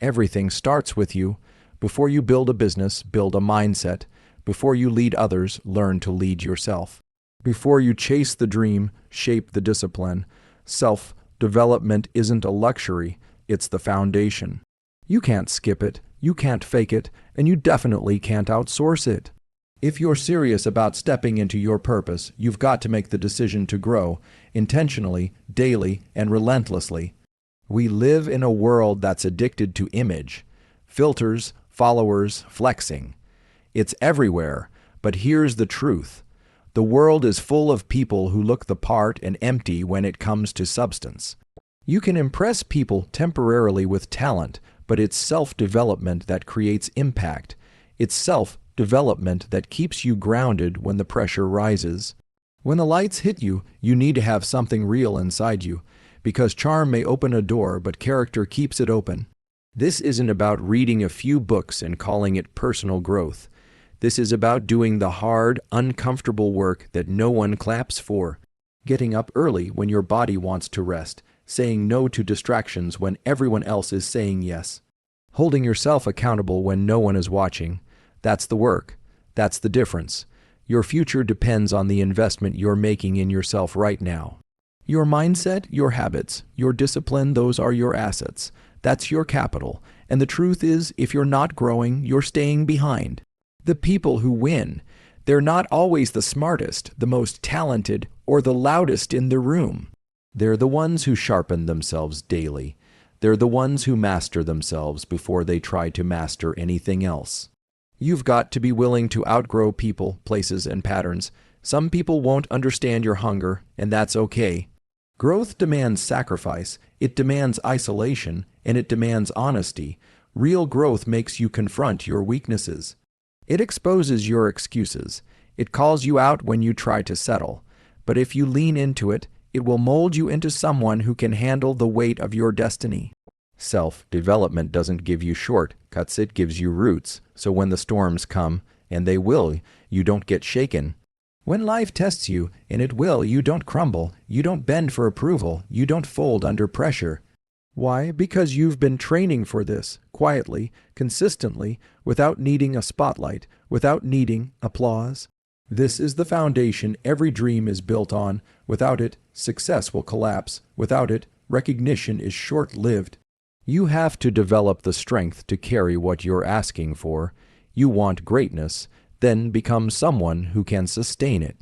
Everything starts with you. Before you build a business, build a mindset. Before you lead others, learn to lead yourself. Before you chase the dream, shape the discipline. Self-development isn't a luxury, it's the foundation. You can't skip it, you can't fake it, and you definitely can't outsource it. If you're serious about stepping into your purpose, you've got to make the decision to grow, intentionally, daily, and relentlessly. We live in a world that's addicted to image. Filters, followers, flexing. It's everywhere, but here's the truth. The world is full of people who look the part and empty when it comes to substance. You can impress people temporarily with talent, but it's self-development that creates impact. It's self-development that keeps you grounded when the pressure rises. When the lights hit you, you need to have something real inside you, because charm may open a door, but character keeps it open. This isn't about reading a few books and calling it personal growth. This is about doing the hard, uncomfortable work that no one claps for. Getting up early when your body wants to rest. Saying no to distractions when everyone else is saying yes. Holding yourself accountable when no one is watching. That's the work. That's the difference. Your future depends on the investment you're making in yourself right now. Your mindset, your habits, your discipline, those are your assets. That's your capital. And the truth is, if you're not growing, you're staying behind. The people who win, they're not always the smartest, the most talented, or the loudest in the room. They're the ones who sharpen themselves daily. They're the ones who master themselves before they try to master anything else. You've got to be willing to outgrow people, places, and patterns. Some people won't understand your hunger, and that's okay. Growth demands sacrifice, it demands isolation, and it demands honesty. Real growth makes you confront your weaknesses. It exposes your excuses. It calls you out when you try to settle. But if you lean into it, it will mold you into someone who can handle the weight of your destiny. Self-development doesn't give you shortcuts, it gives you roots. So when the storms come, and they will, you don't get shaken. When life tests you, and it will, you don't crumble. You don't bend for approval. You don't fold under pressure. Why? Because you've been training for this, quietly, consistently, without needing a spotlight, without needing applause. This is the foundation every dream is built on. Without it, success will collapse. Without it, recognition is short-lived. You have to develop the strength to carry what you're asking for. You want greatness, then become someone who can sustain it.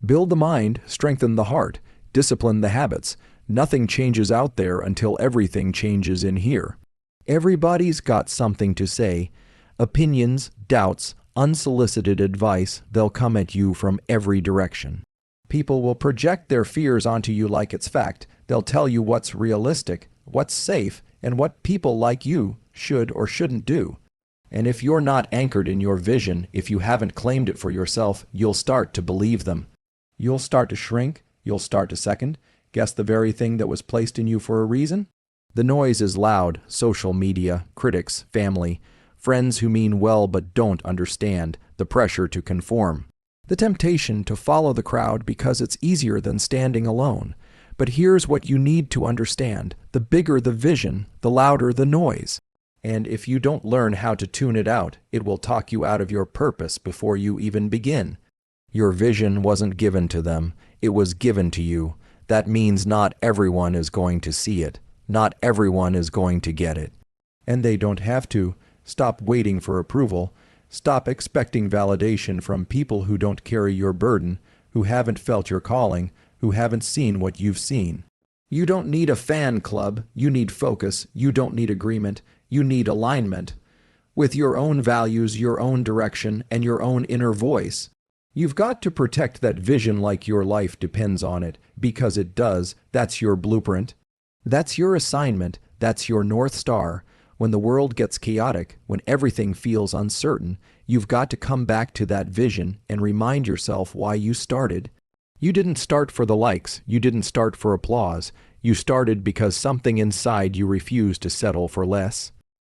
Build the mind, strengthen the heart, discipline the habits. Nothing changes out there until everything changes in here. Everybody's got something to say. Opinions, doubts, unsolicited advice, they'll come at you from every direction. People will project their fears onto you like it's fact. They'll tell you what's realistic, what's safe, and what people like you should or shouldn't do. And if you're not anchored in your vision, if you haven't claimed it for yourself, you'll start to believe them. You'll start to shrink, you'll start to second, guess the very thing that was placed in you for a reason. The noise is loud, social media, critics, family, friends who mean well but don't understand, the pressure to conform. The temptation to follow the crowd because it's easier than standing alone. But here's what you need to understand. The bigger the vision, the louder the noise. And if you don't learn how to tune it out, it will talk you out of your purpose before you even begin. Your vision wasn't given to them, it was given to you. That means not everyone is going to see it. Not everyone is going to get it. And they don't have to. Stop waiting for approval. Stop expecting validation from people who don't carry your burden, who haven't felt your calling, who haven't seen what you've seen. You don't need a fan club. You need focus. You don't need agreement. You need alignment with your own values, your own direction, and your own inner voice. You've got to protect that vision like your life depends on it, because it does. That's your blueprint. That's your assignment. That's your North Star. When the world gets chaotic, when everything feels uncertain, you've got to come back to that vision and remind yourself why you started. You didn't start for the likes. You didn't start for applause. You started because something inside you refused to settle for less.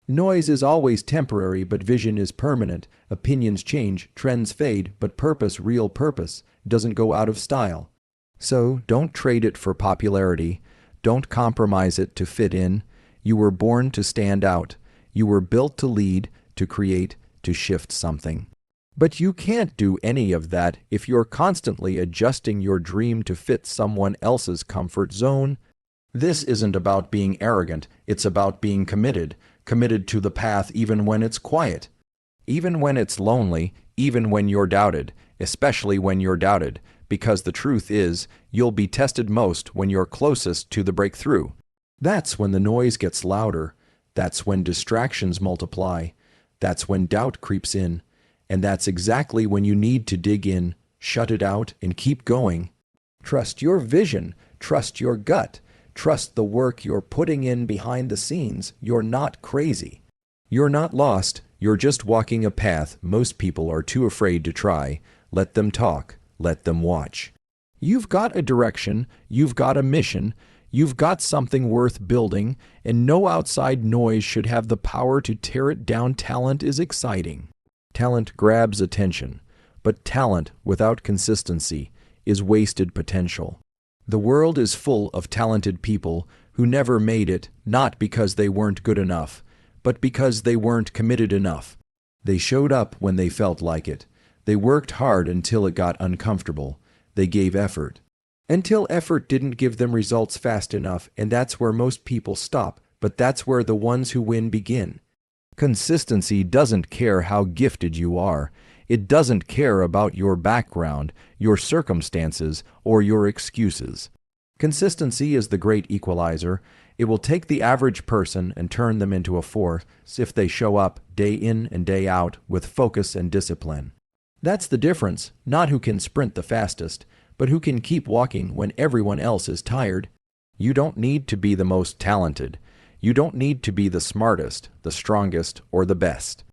Noise is always temporary, but vision is permanent. Opinions change, trends fade, but purpose, real purpose, doesn't go out of style. So don't trade it for popularity. Don't compromise it to fit in. You were born to stand out. You were built to lead, to create, to shift something. But you can't do any of that if you're constantly adjusting your dream to fit someone else's comfort zone. This isn't about being arrogant, it's about being committed, committed to the path even when it's quiet, even when it's lonely, even when you're doubted, especially when you're doubted, because the truth is, you'll be tested most when you're closest to the breakthrough. That's when the noise gets louder, that's when distractions multiply, that's when doubt creeps in, and that's exactly when you need to dig in, shut it out, and keep going. Trust your vision, trust your gut, trust the work you're putting in behind the scenes. You're not crazy. You're not lost, you're just walking a path most people are too afraid to try. Let them talk, let them watch. You've got a direction, you've got a mission, you've got something worth building, and no outside noise should have the power to tear it down. Talent is exciting. Talent grabs attention, but talent without consistency is wasted potential. The world is full of talented people who never made it, not because they weren't good enough, but because they weren't committed enough. They showed up when they felt like it. They worked hard until it got uncomfortable. They gave effort. Until effort didn't give them results fast enough, and that's where most people stop, but that's where the ones who win begin. Consistency doesn't care how gifted you are. It doesn't care about your background, your circumstances, or your excuses. Consistency is the great equalizer. It will take the average person and turn them into a force if they show up day in and day out with focus and discipline. That's the difference, not who can sprint the fastest, but who can keep walking when everyone else is tired. You don't need to be the most talented. You don't need to be the smartest, the strongest, or the best.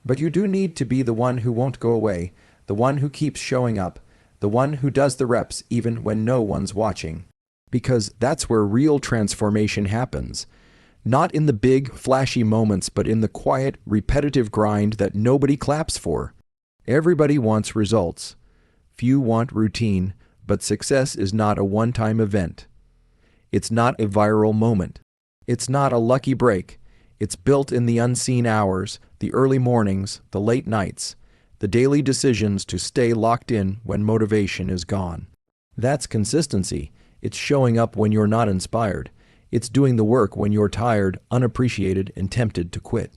But you do need to be the one who won't go away, the one who keeps showing up, the one who does the reps even when no one's watching. Because that's where real transformation happens. Not in the big, flashy moments, but in the quiet, repetitive grind that nobody claps for. Everybody wants results. Few want routine, but success is not a one-time event. It's not a viral moment. It's not a lucky break. It's built in the unseen hours, the early mornings, the late nights, the daily decisions to stay locked in when motivation is gone. That's consistency. It's showing up when you're not inspired. It's doing the work when you're tired, unappreciated, and tempted to quit.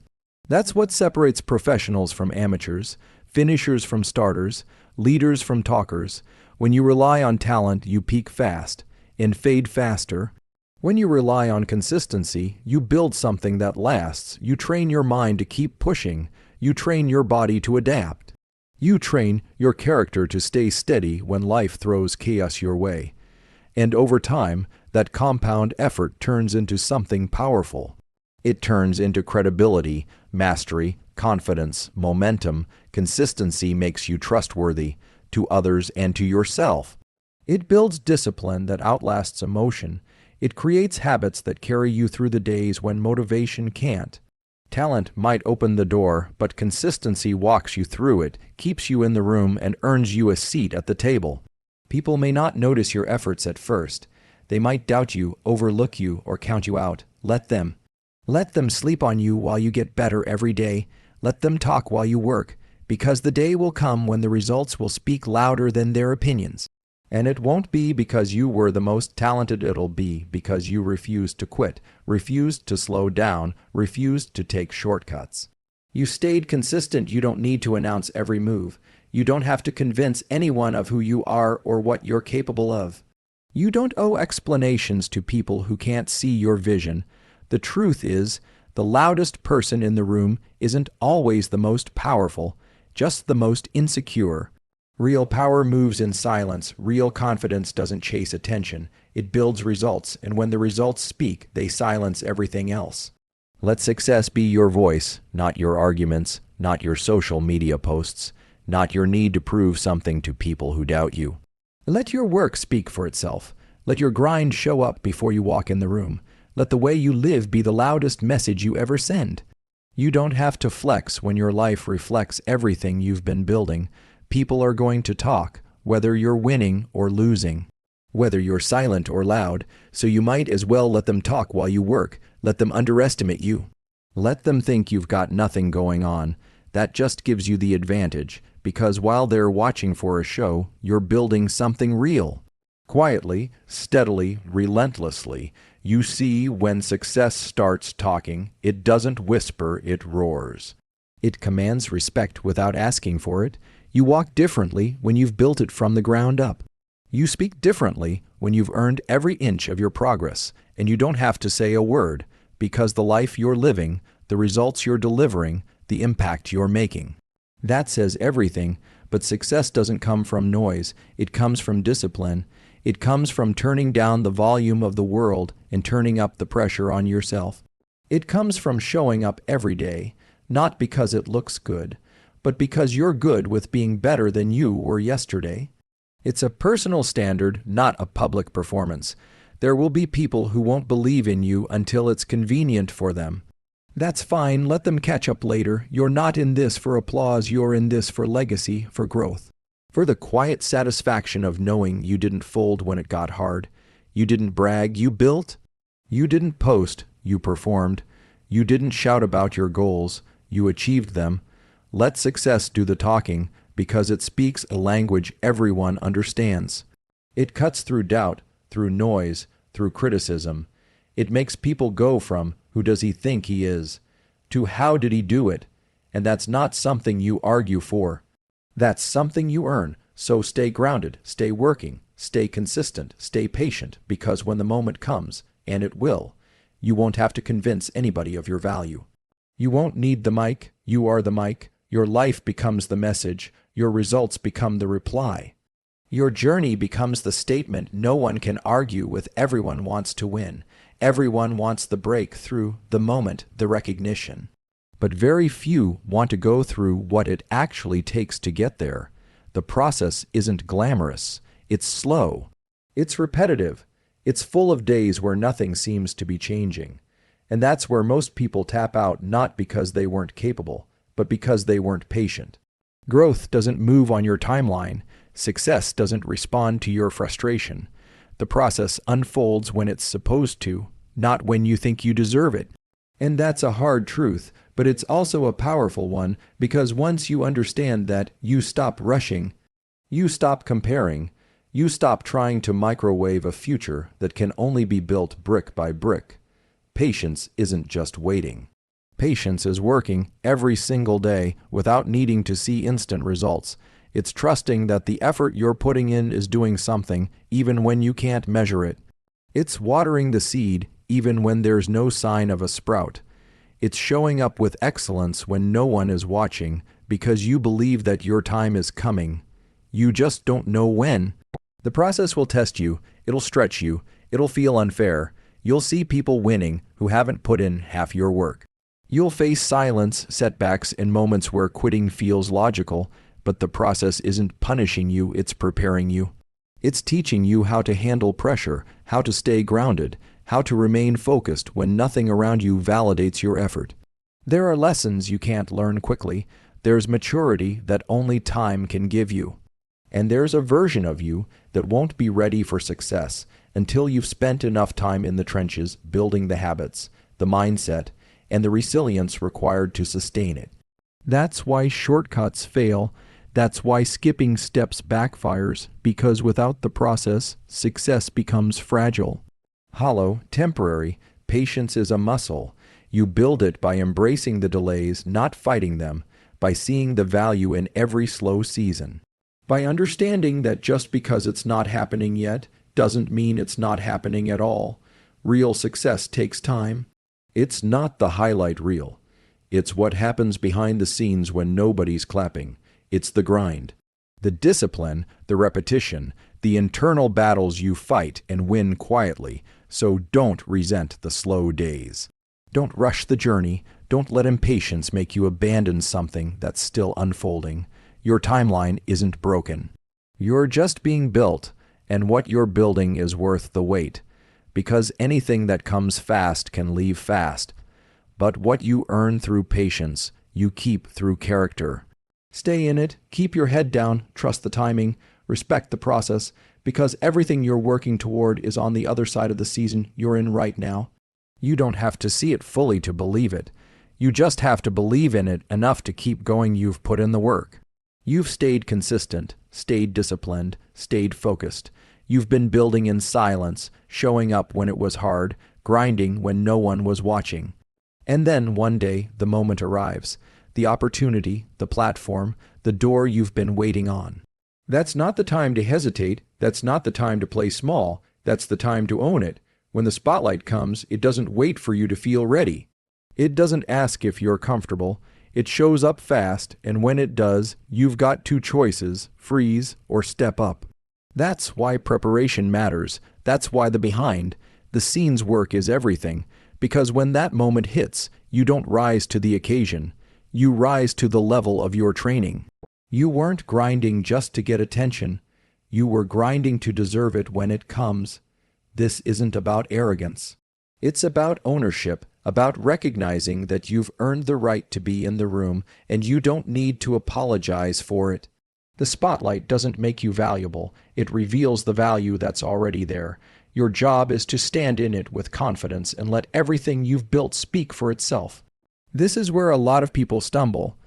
That's what separates professionals from amateurs, finishers from starters, leaders from talkers. When you rely on talent, you peak fast and fade faster. When you rely on consistency, you build something that lasts. You train your mind to keep pushing. You train your body to adapt. You train your character to stay steady when life throws chaos your way. And over time, that compound effort turns into something powerful. It turns into credibility, mastery, confidence, momentum. Consistency makes you trustworthy to others and to yourself. It builds discipline that outlasts emotion. It creates habits that carry you through the days when motivation can't. Talent might open the door, but consistency walks you through it, keeps you in the room, and earns you a seat at the table. People may not notice your efforts at first. They might doubt you, overlook you, or count you out. Let them. Let them sleep on you while you get better every day. Let them talk while you work, because the day will come when the results will speak louder than their opinions. And it won't be because you were the most talented, it'll be because you refused to quit, refused to slow down, refused to take shortcuts. You stayed consistent. You don't need to announce every move. You don't have to convince anyone of who you are or what you're capable of. You don't owe explanations to people who can't see your vision. The truth is, the loudest person in the room isn't always the most powerful, just the most insecure. Real power moves in silence. Real confidence doesn't chase attention. It builds results, and when the results speak, they silence everything else. Let success be your voice, not your arguments, not your social media posts, not your need to prove something to people who doubt you. Let your work speak for itself. Let your grind show up before you walk in the room. Let the way you live be the loudest message you ever send. You don't have to flex when your life reflects everything you've been building. People are going to talk, whether you're winning or losing, whether you're silent or loud, so you might as well let them talk while you work. Let them underestimate you. Let them think you've got nothing going on. That just gives you the advantage, because while they're watching for a show, you're building something real. Quietly, steadily, relentlessly, you see when success starts talking, it doesn't whisper, it roars. It commands respect without asking for it. You walk differently when you've built it from the ground up. You speak differently when you've earned every inch of your progress, and you don't have to say a word, because the life you're living, the results you're delivering, the impact you're making. That says everything, but success doesn't come from noise. It comes from discipline. It comes from turning down the volume of the world and turning up the pressure on yourself. It comes from showing up every day, not because it looks good, but because you're good with being better than you were yesterday. It's a personal standard, not a public performance. There will be people who won't believe in you until it's convenient for them. That's fine, let them catch up later. You're not in this for applause, you're in this for legacy, for growth. For the quiet satisfaction of knowing you didn't fold when it got hard. You didn't brag, you built. You didn't post, you performed. You didn't shout about your goals, you achieved them. Let success do the talking, because it speaks a language everyone understands. It cuts through doubt, through noise, through criticism. It makes people go from, who does he think he is, to how did he do it? And that's not something you argue for. That's something you earn. So stay grounded, stay working, stay consistent, stay patient, because when the moment comes, and it will, you won't have to convince anybody of your value. You won't need the mic, you are the mic. Your life becomes the message, your results become the reply. Your journey becomes the statement no one can argue with. Everyone wants to win. Everyone wants the breakthrough, the moment, the recognition. But very few want to go through what it actually takes to get there. The process isn't glamorous. It's slow. It's repetitive. It's full of days where nothing seems to be changing. And that's where most people tap out, not because they weren't capable, but because they weren't patient. Growth doesn't move on your timeline. Success doesn't respond to your frustration. The process unfolds when it's supposed to, not when you think you deserve it. And that's a hard truth, but it's also a powerful one, because once you understand that, you stop rushing, you stop comparing, you stop trying to microwave a future that can only be built brick by brick. Patience isn't just waiting. Patience is working every single day without needing to see instant results. It's trusting that the effort you're putting in is doing something, even when you can't measure it. It's watering the seed, even when there's no sign of a sprout. It's showing up with excellence when no one is watching, because you believe that your time is coming. You just don't know when. The process will test you, it'll stretch you, it'll feel unfair. You'll see people winning who haven't put in half your work. You'll face silence, setbacks, and moments where quitting feels logical, but the process isn't punishing you, it's preparing you. It's teaching you how to handle pressure, how to stay grounded, how to remain focused when nothing around you validates your effort. There are lessons you can't learn quickly. There's maturity that only time can give you. And there's a version of you that won't be ready for success until you've spent enough time in the trenches building the habits, the mindset, and the resilience required to sustain it. That's why shortcuts fail. That's why skipping steps backfires, because without the process, success becomes fragile, hollow, temporary. Patience is a muscle. You build it by embracing the delays, not fighting them, by seeing the value in every slow season, by understanding that just because it's not happening yet doesn't mean it's not happening at all. Real success takes time. It's not the highlight reel. It's what happens behind the scenes when nobody's clapping. It's the grind, the discipline, the repetition, the internal battles you fight and win quietly. So don't resent the slow days. Don't rush the journey. Don't let impatience make you abandon something that's still unfolding. Your timeline isn't broken. You're just being built, and what you're building is worth the wait. Because anything that comes fast can leave fast. But what you earn through patience, you keep through character. Stay in it, keep your head down, trust the timing, respect the process, because everything you're working toward is on the other side of the season you're in right now. You don't have to see it fully to believe it. You just have to believe in it enough to keep going. You've put in the work. You've stayed consistent, stayed disciplined, stayed focused. You've been building in silence, showing up when it was hard, grinding when no one was watching. And then one day, the moment arrives. The opportunity, the platform, the door you've been waiting on. That's not the time to hesitate. That's not the time to play small. That's the time to own it. When the spotlight comes, it doesn't wait for you to feel ready. It doesn't ask if you're comfortable. It shows up fast, and when it does, you've got two choices: freeze or step up. That's why preparation matters. That's why the behind the scenes work is everything. Because when that moment hits, you don't rise to the occasion. You rise to the level of your training. You weren't grinding just to get attention. You were grinding to deserve it when it comes. This isn't about arrogance. It's about ownership, about recognizing that you've earned the right to be in the room and you don't need to apologize for it. The spotlight doesn't make you valuable. It reveals the value that's already there. Your job is to stand in it with confidence and let everything you've built speak for itself. This is where a lot of people stumble.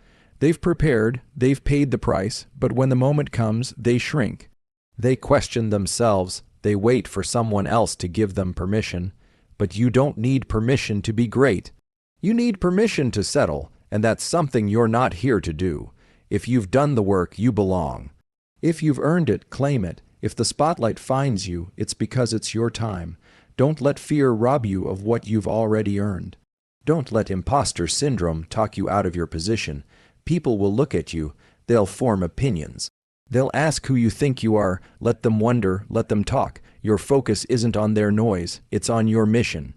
They've prepared, they've paid the price, but when the moment comes, they shrink. They question themselves. They wait for someone else to give them permission. But you don't need permission to be great. You need permission to settle, and that's something you're not here to do. If you've done the work, you belong. If you've earned it, claim it. If the spotlight finds you, it's because it's your time. Don't let fear rob you of what you've already earned. Don't let imposter syndrome talk you out of your position. People will look at you. They'll form opinions. They'll ask who you think you are. Let them wonder. Let them talk. Your focus isn't on their noise. It's on your mission.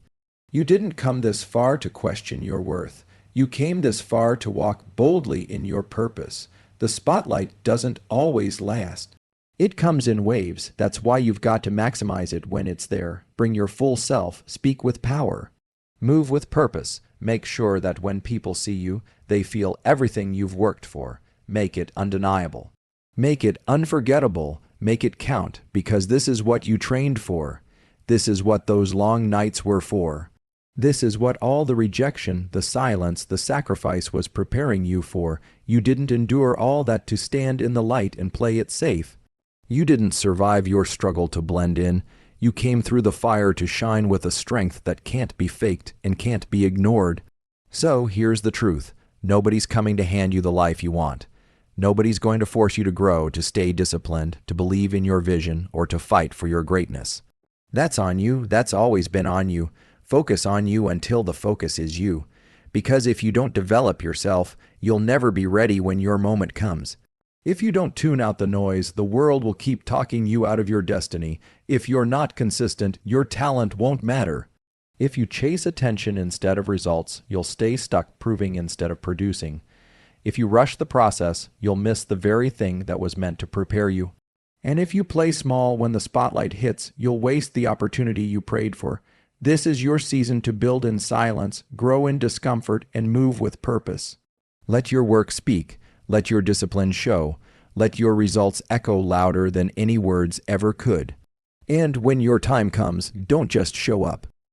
You didn't come this far to question your worth. You came this far to walk boldly in your purpose. The spotlight doesn't always last. It comes in waves. That's why you've got to maximize it when it's there. Bring your full self. Speak with power. Move with purpose. Make sure that when people see you, they feel everything you've worked for. Make it undeniable. Make it unforgettable. Make it count, because this is what you trained for. This is what those long nights were for. This is what all the rejection, the silence, the sacrifice was preparing you for. You didn't endure all that to stand in the light and play it safe. You didn't survive your struggle to blend in. You came through the fire to shine with a strength that can't be faked and can't be ignored. So here's the truth. Nobody's coming to hand you the life you want. Nobody's going to force you to grow, to stay disciplined, to believe in your vision, or to fight for your greatness. That's on you. That's always been on you. Focus on you until the focus is you. Because if you don't develop yourself, you'll never be ready when your moment comes. If you don't tune out the noise, the world will keep talking you out of your destiny. If you're not consistent, your talent won't matter. If you chase attention instead of results, you'll stay stuck proving instead of producing. If you rush the process, you'll miss the very thing that was meant to prepare you. And if you play small when the spotlight hits, you'll waste the opportunity you prayed for. This is your season to build in silence, grow in discomfort, and move with purpose. Let your work speak. Let your discipline show. Let your results echo louder than any words ever could. And when your time comes, don't just show up.